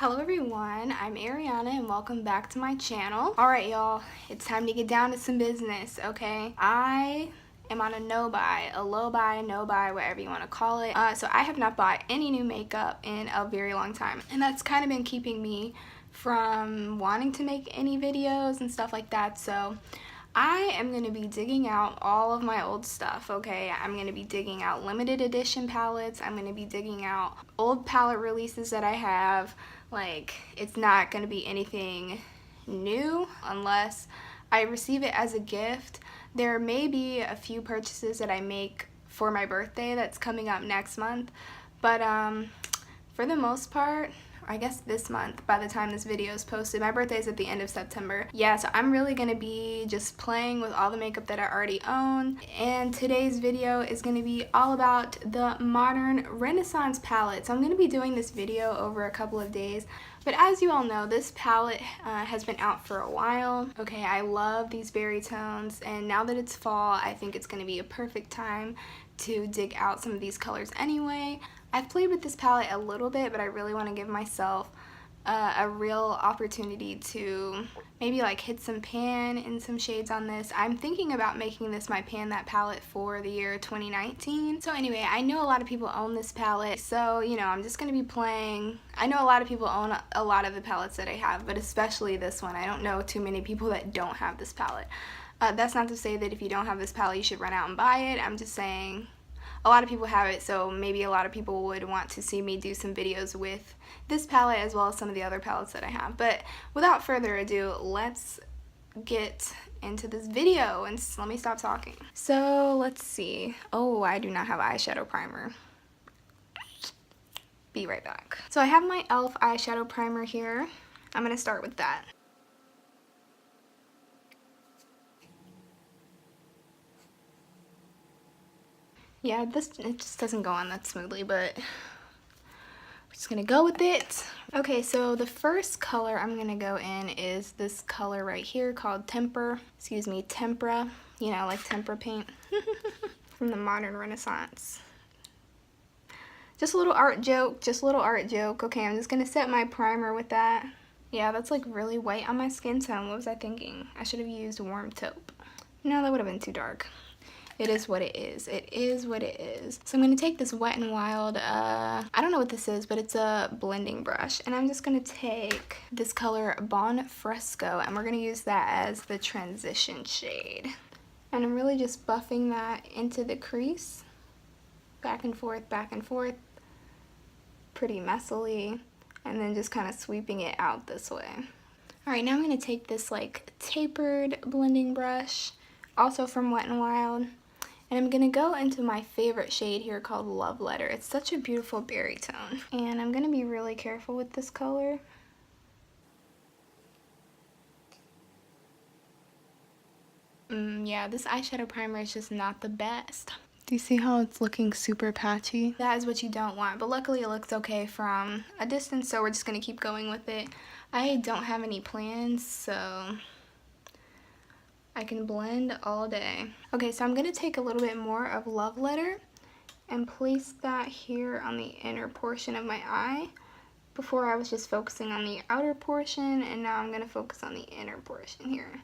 Hello everyone, I'm Ariana and welcome back to my channel. Alright y'all, it's time to get down to some business, okay? I am on a no buy, a low buy, no buy, whatever you want to call it. So I have not bought any new makeup in a very long time, and that's kind of been keeping me from wanting to make any videos and stuff like that. So I am going to be digging out all of my old stuff, okay? I'm going to be digging out limited edition palettes. I'm going to be digging out old palette releases that I have. Like, it's not going to be anything new unless I receive it as a gift. There may be a few purchases that I make for my birthday that's coming up next month, but for the most part, I guess this month, by the time this video is posted. My birthday is at the end of September. Yeah, so I'm really going to be just playing with all the makeup that I already own. And today's video is going to be all about the Modern Renaissance palette. So I'm going to be doing this video over a couple of days. But as you all know, this palette has been out for a while. Okay, I love these berry tones, and now that it's fall, I think it's going to be a perfect time to dig out some of these colors anyway. I've played with this palette a little bit, but I really want to give myself a real opportunity to maybe like hit some pan in some shades on this. I'm thinking about making this my Pan That palette for the year 2019. So anyway, I know a lot of people own this palette, so you know, I'm just going to be playing. I know a lot of people own a lot of the palettes that I have, but especially this one. I don't know too many people that don't have this palette. That's not to say that if you don't have this palette you should run out and buy it. I'm just saying a lot of people have it, so maybe a lot of people would want to see me do some videos with this palette as well as some of the other palettes that I have. But without further ado, let's get into this video and let me stop talking. So let's see. Oh, I do not have eyeshadow primer. Be right back. So I have my e.l.f. eyeshadow primer here. I'm going to start with that. Yeah, it just doesn't go on that smoothly, but we're just gonna go with it. Okay, so the first color I'm gonna go in is this color right here called Tempera, you know, like tempera paint from the Modern Renaissance. Just a little art joke, Okay, I'm just gonna set my primer with that. Yeah, that's like really white on my skin tone. What was I thinking? I should have used warm taupe. No, that would have been too dark. It is what it is. It is what it is. So I'm going to take this Wet n Wild, I don't know what this is, but it's a blending brush. And I'm just going to take this color Bon Fresco, and we're going to use that as the transition shade. And I'm really just buffing that into the crease. Back and forth, pretty messily. And then just kind of sweeping it out this way. Alright, now I'm going to take this like tapered blending brush, also from Wet n Wild. And I'm going to go into my favorite shade here called Love Letter. It's such a beautiful berry tone. And I'm going to be really careful with this color. Yeah, this eyeshadow primer is just not the best. Do you see how it's looking super patchy? That is what you don't want, but luckily it looks okay from a distance, so we're just going to keep going with it. I don't have any plans, so I can blend all day. Okay, so I'm going to take a little bit more of Love Letter and place that here on the inner portion of my eye. Before I was just focusing on the outer portion, and now I'm going to focus on the inner portion here.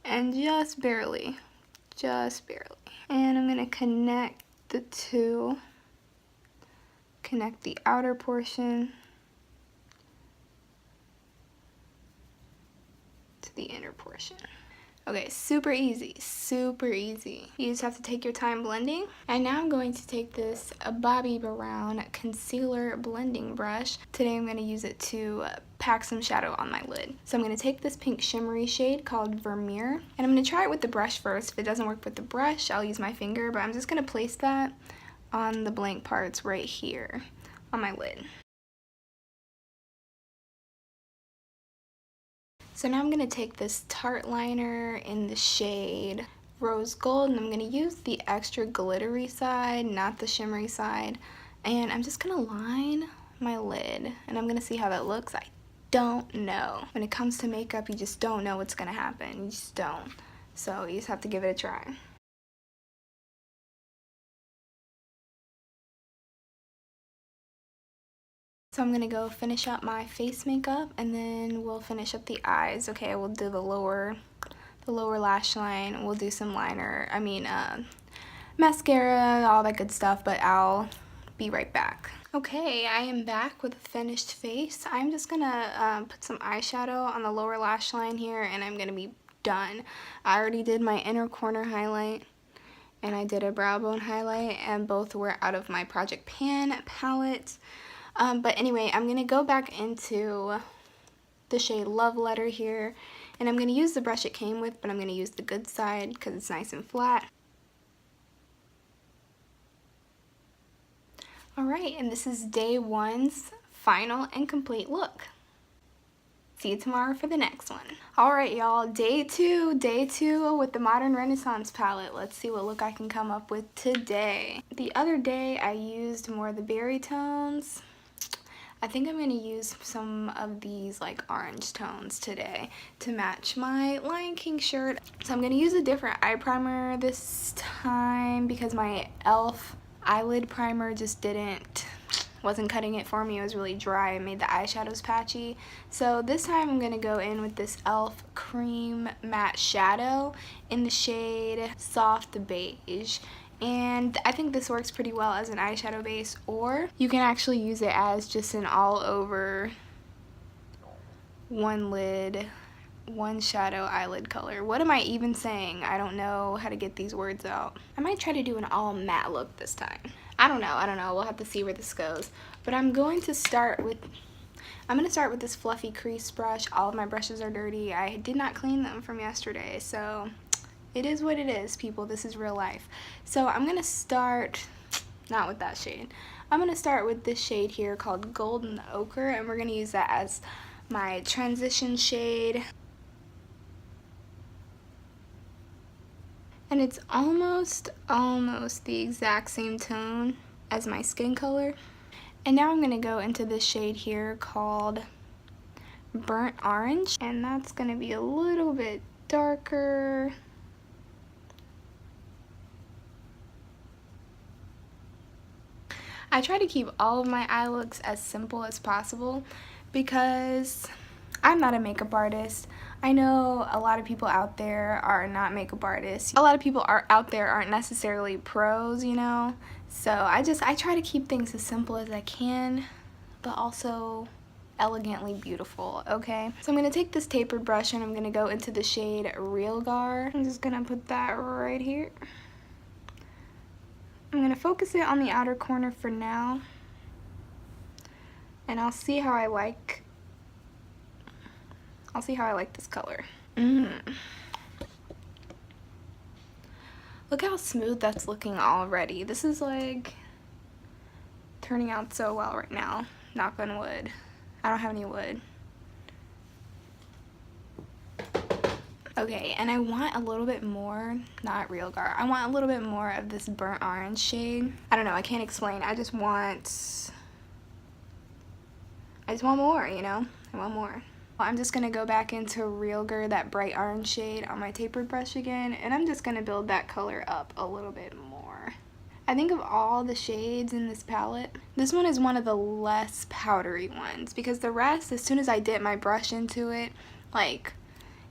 And just barely. And I'm going to connect the two. Connect the outer portion to the inner portion. Okay, super easy. You just have to take your time blending. And now I'm going to take this Bobbi Brown concealer blending brush. Today I'm going to use it to pack some shadow on my lid. So I'm going to take this pink shimmery shade called Vermeer, and I'm going to try it with the brush first. If it doesn't work with the brush, I'll use my finger, but I'm just going to place that on the blank parts right here on my lid. So now I'm going to take this Tarte liner in the shade Rose Gold, and I'm going to use the extra glittery side, not the shimmery side, and I'm just going to line my lid, and I'm going to see how that looks. I don't know. When it comes to makeup, you just don't know what's going to happen. You just don't. So you just have to give it a try. So I'm gonna go finish up my face makeup and then we'll finish up the eyes. Okay, we'll do the lower lash line. We'll do some liner, mascara, all that good stuff, but I'll be right back. Okay, I am back with a finished face. I'm just gonna put some eyeshadow on the lower lash line here and I'm gonna be done. I already did my inner corner highlight and I did a brow bone highlight, and both were out of my Project Pan palette. But anyway, I'm gonna go back into the shade Love Letter here, and I'm gonna use the brush it came with, but I'm gonna use the good side because it's nice and flat. Alright, and this is day one's final and complete look. See you tomorrow for the next one. Alright y'all, day two with the Modern Renaissance palette. Let's see what look I can come up with today. The other day I used more of the berry tones. I think I'm going to use some of these like orange tones today to match my Lion King shirt. So I'm going to use a different eye primer this time because my e.l.f. eyelid primer just wasn't cutting it for me. It was really dry and made the eyeshadows patchy. So this time I'm going to go in with this e.l.f. cream matte shadow in the shade Soft Beige. And I think this works pretty well as an eyeshadow base, or you can actually use it as just an all over one lid, one shadow eyelid color. What am I even saying? I don't know how to get these words out. I might try to do an all matte look this time. I don't know. We'll have to see where this goes. But I'm going to start with this fluffy crease brush. All of my brushes are dirty. I did not clean them from yesterday, so it is what it is, people. This is real life. So I'm going to start, not with that shade. I'm going to start with this shade here called Golden Ochre, and we're going to use that as my transition shade. And it's almost the exact same tone as my skin color. And now I'm going to go into this shade here called Burnt Orange, and that's going to be a little bit darker. I try to keep all of my eye looks as simple as possible because I'm not a makeup artist. I know a lot of people out there are not makeup artists. A lot of people out there aren't necessarily pros, you know? So I try to keep things as simple as I can, but also elegantly beautiful, okay? So I'm going to take this tapered brush and I'm going to go into the shade Real Gar. I'm just going to put that right here. I'm going to focus it on the outer corner for now, and I'll see how I like this color. Look how smooth that's looking already. This is like turning out so well right now. Knock on wood. I don't have any wood. Okay, and I want a little bit more, not Real Gar, I want a little bit more of this burnt orange shade. I don't know, I can't explain. I just want more, you know? I want more. I'm just going to go back into Real Gar, that bright orange shade, on my tapered brush again, and I'm just going to build that color up a little bit more. I think of all the shades in this palette, this one is one of the less powdery ones, because the rest, as soon as I dip my brush into it, like,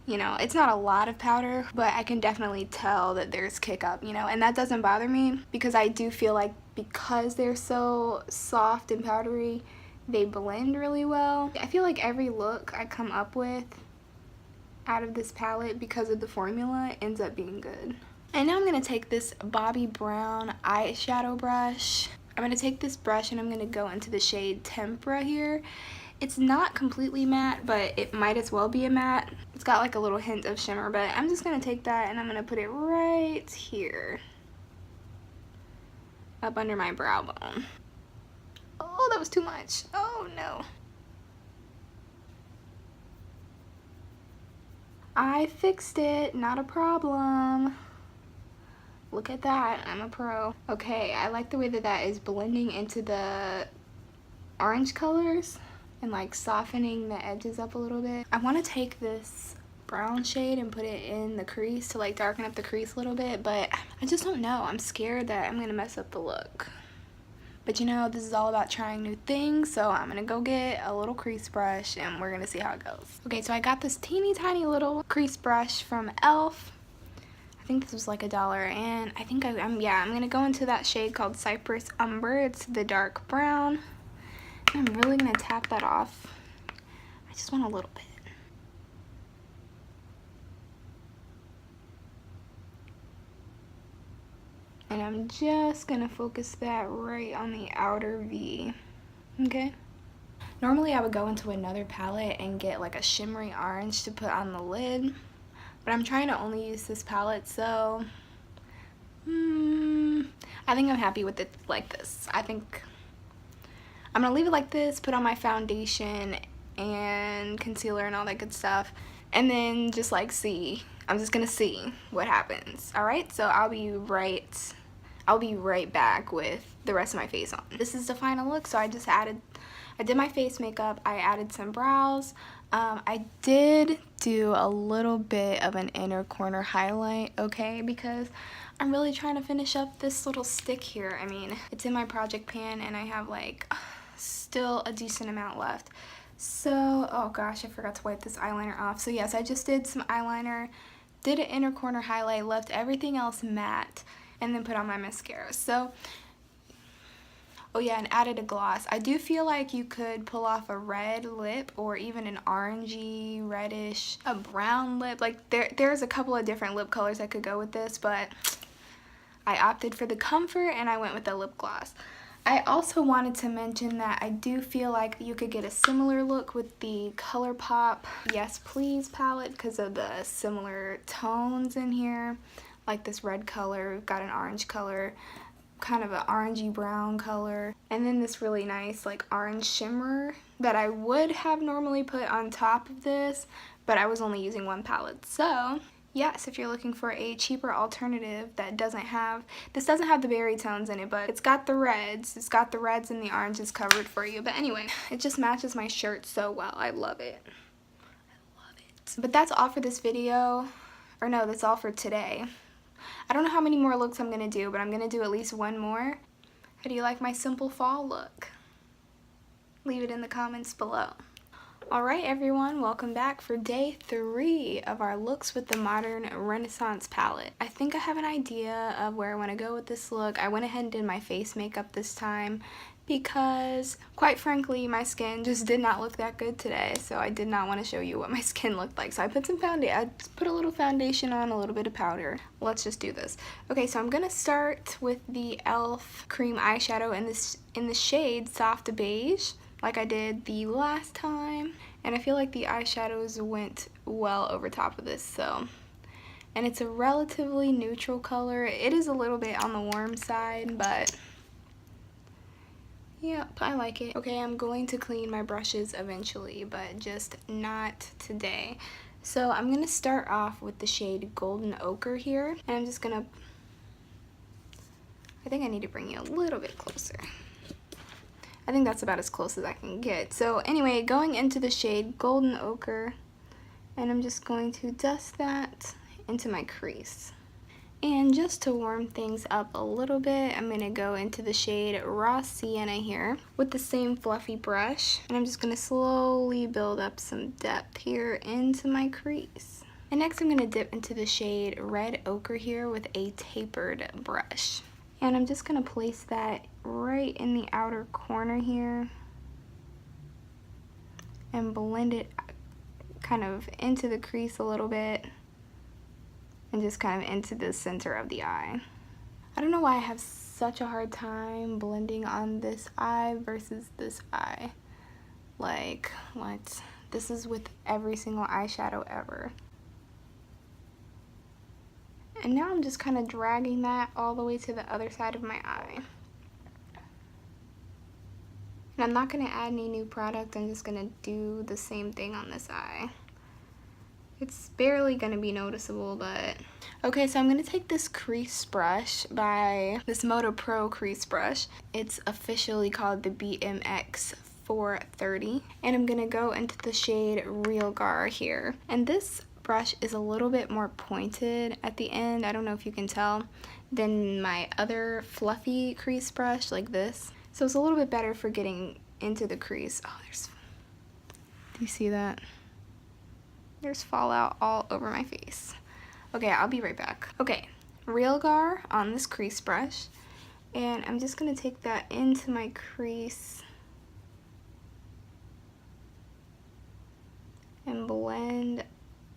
you know, it's not a lot of powder, but I can definitely tell that there's kick up, you know, and that doesn't bother me because I do feel like because they're so soft and powdery, they blend really well. I feel like every look I come up with out of this palette, because of the formula, ends up being good. And now I'm going to take this Bobbi Brown eyeshadow brush. I'm going to take this brush and I'm going to go into the shade Tempera here. It's not completely matte, but it might as well be a matte. It's got like a little hint of shimmer, but I'm just going to take that and I'm going to put it right here, up under my brow bone. Oh, that was too much. Oh no. I fixed it, not a problem. Look at that, I'm a pro. Okay, I like the way that that is blending into the orange colors and like softening the edges up a little bit. I want to take this brown shade and put it in the crease to like darken up the crease a little bit, but I just don't know. I'm scared that I'm gonna mess up the look. But you know, this is all about trying new things, so I'm gonna go get a little crease brush and we're gonna see how it goes. Okay, so I got this teeny tiny little crease brush from e.l.f. I think this was like $1, and I think I'm gonna go into that shade called Cypress Umber. It's the dark brown. I'm really gonna tap that off. I just want a little bit. And I'm just gonna focus that right on the outer V, okay? Normally I would go into another palette and get like a shimmery orange to put on the lid, but I'm trying to only use this palette, so I think I'm happy with it like this. I think I'm gonna leave it like this, put on my foundation and concealer and all that good stuff, and then just like see. I'm just gonna see what happens. All right, so I'll be right back with the rest of my face on. This is the final look. So I did my face makeup, I added some brows. I did do a little bit of an inner corner highlight, okay, because I'm really trying to finish up this little stick here. I mean, it's in my project pan and I have like still a decent amount left. So, oh gosh, I forgot to wipe this eyeliner off. So yes, I just did some eyeliner, did an inner corner highlight, left everything else matte, and then put on my mascara. So, oh yeah, and added a gloss. I do feel like you could pull off a red lip or even an orangey, reddish, a brown lip. Like there's a couple of different lip colors that could go with this, but I opted for the comfort and I went with the lip gloss. I also wanted to mention that I do feel like you could get a similar look with the ColourPop Yes Please palette because of the similar tones in here. Like this red color, we've got an orange color, kind of an orangey brown color, and then this really nice like orange shimmer that I would have normally put on top of this, but I was only using one palette. So yes, if you're looking for a cheaper alternative that doesn't have the berry tones in it, but it's got the reds and the oranges covered for you. But anyway, it just matches my shirt so well. I love it. I love it. But that's all for this video, or no, that's all for today. I don't know how many more looks I'm gonna do, but I'm gonna do at least one more. How do you like my simple fall look? Leave it in the comments below. Alright everyone, welcome back for day 3 of our looks with the Modern Renaissance palette. I think I have an idea of where I want to go with this look. I went ahead and did my face makeup this time because, quite frankly, my skin just did not look that good today, so I did not want to show you what my skin looked like. So I put some foundation, I put a little foundation on, a little bit of powder. Let's just do this. Okay, so I'm gonna start with the e.l.f. cream eyeshadow in the shade Soft Beige, like I did the last time, and I feel like the eyeshadows went well over top of this. So, and it's a relatively neutral color. It is a little bit on the warm side, but yep, I like it. Okay, I'm going to clean my brushes eventually, but just not today. So I'm gonna start off with the shade Golden Ochre here, and I'm just gonna, I think I need to bring you a little bit closer. I think that's about as close as I can get. So anyway, going into the shade Golden Ochre, and I'm just going to dust that into my crease. And just to warm things up a little bit, I'm going to go into the shade Raw Sienna here with the same fluffy brush. And I'm just going to slowly build up some depth here into my crease. And next I'm going to dip into the shade Red Ochre here with a tapered brush. And I'm just going to place that right in the outer corner here and blend it kind of into the crease a little bit and just kind of into the center of the eye. I don't know why I have such a hard time blending on this eye versus this eye. Like, what? This is with every single eyeshadow ever. And now I'm just kind of dragging that all the way to the other side of my eye. And I'm not going to add any new product, I'm just going to do the same thing on this eye. It's barely going to be noticeable, but... Okay, so I'm going to take this crease brush by this Moto Pro crease brush. It's officially called the BMX 430. And I'm going to go into the shade Real Gar here. And this brush is a little bit more pointed at the end, I don't know if you can tell, than my other fluffy crease brush like this. So it's a little bit better for getting into the crease. Oh, do you see that? There's fallout all over my face. Okay, I'll be right back. Okay, Realgar on this crease brush, and I'm just gonna take that into my crease and blend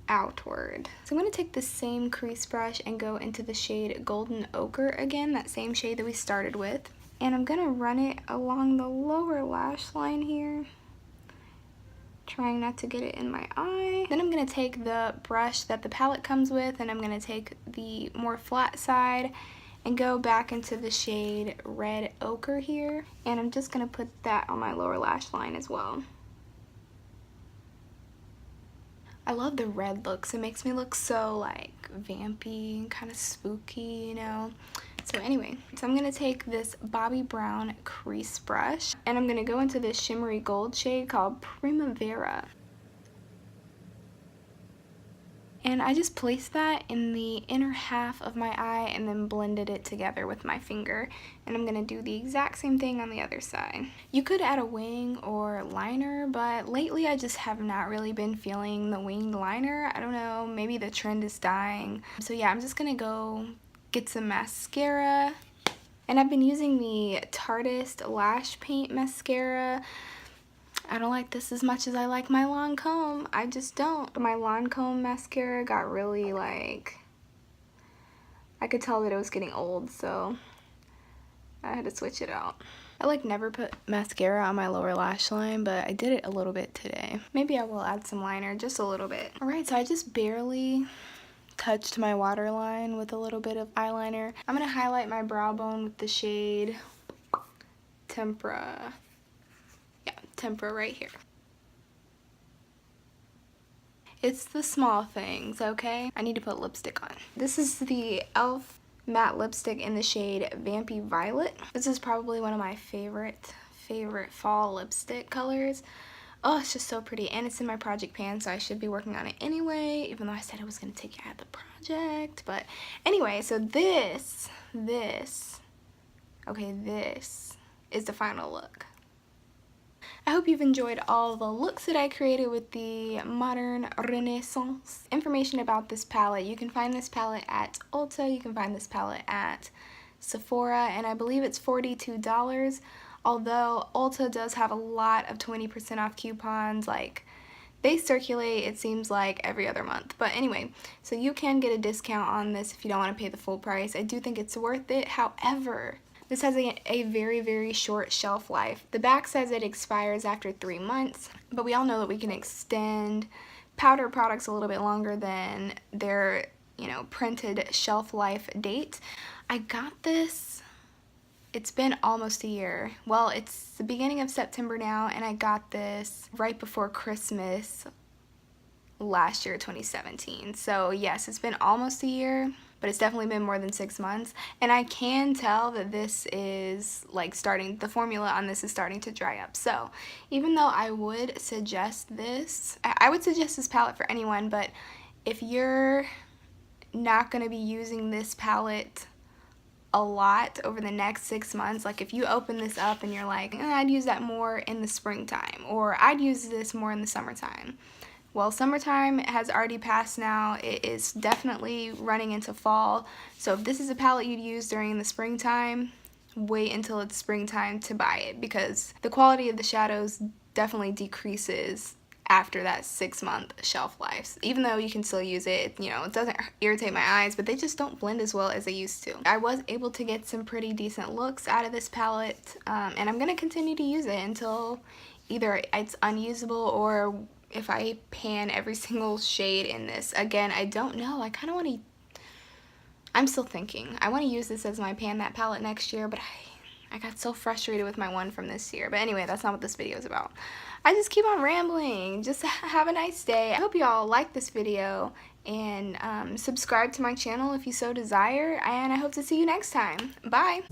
outward. So I'm going to take the same crease brush and go into the shade Golden Ochre again, that same shade that we started with. And I'm going to run it along the lower lash line here, trying not to get it in my eye. Then I'm going to take the brush that the palette comes with, and I'm going to take the more flat side and go back into the shade Red Ochre here. And I'm just going to put that on my lower lash line as well. I love the red looks. It makes me look so like vampy and kind of spooky, you know. So anyway, so I'm going to take this Bobbi Brown crease brush, and I'm going to go into this shimmery gold shade called Primavera. And I just placed that in the inner half of my eye and then blended it together with my finger. And I'm going to do the exact same thing on the other side. You could add a wing or liner, but lately I just have not really been feeling the winged liner. I don't know, maybe the trend is dying. So yeah, I'm just going to go get some mascara. And I've been using the Tarteist Lash Paint Mascara. I don't like this as much as I like my Lancome. I just don't. My Lancome mascara got really like, I could tell that it was getting old, so I had to switch it out. I like never put mascara on my lower lash line, but I did it a little bit today. Maybe I will add some liner, just a little bit. Alright, so I just barely touched my waterline with a little bit of eyeliner. I'm going to highlight my brow bone with the shade Tempera. Tempera right here. It's the small things, okay? I need to put lipstick on. This is the e.l.f. matte lipstick in the shade Vampy Violet. This is probably one of my favorite fall lipstick colors. Oh, it's just so pretty, and it's in my project pan, so I should be working on it anyway, even though I said I was going to take it out of the project. But anyway, so this is the final look. I hope you've enjoyed all the looks that I created with the Modern Renaissance. Information about this palette, you can find this palette at Ulta, you can find this palette at Sephora, and I believe it's $42, although Ulta does have a lot of 20% off coupons. Like, they circulate, it seems like, every other month. But anyway, so you can get a discount on this if you don't want to pay the full price. I do think it's worth it. However, this has a very, very short shelf life. The back says it expires after 3 months, but we all know that we can extend powder products a little bit longer than their, you know, printed shelf life date. I got this, it's been almost a year. Well, it's the beginning of September now, and I got this right before Christmas last year, 2017. So yes, it's been almost a year, but it's definitely been more than 6 months, and I can tell that this is like the formula on this is starting to dry up. So even though I would suggest this, I would suggest this palette for anyone, but if you're not going to be using this palette a lot over the next 6 months, like if you open this up and you're like, I'd use that more in the springtime, or I'd use this more in the summertime. Well, summertime has already passed now. It is definitely running into fall. So if this is a palette you'd use during the springtime, wait until it's springtime to buy it, because the quality of the shadows definitely decreases after that 6-month shelf life. Even though you can still use it, you know, it doesn't irritate my eyes, but they just don't blend as well as they used to. I was able to get some pretty decent looks out of this palette, and I'm going to continue to use it until either it's unusable or if I pan every single shade in this. Again, I don't know. I kind of want to, I'm still thinking. I want to use this as my pan that palette next year, but I got so frustrated with my one from this year. But anyway, that's not what this video is about. I just keep on rambling. Just have a nice day. I hope you all like this video, and subscribe to my channel if you so desire, and I hope to see you next time. Bye!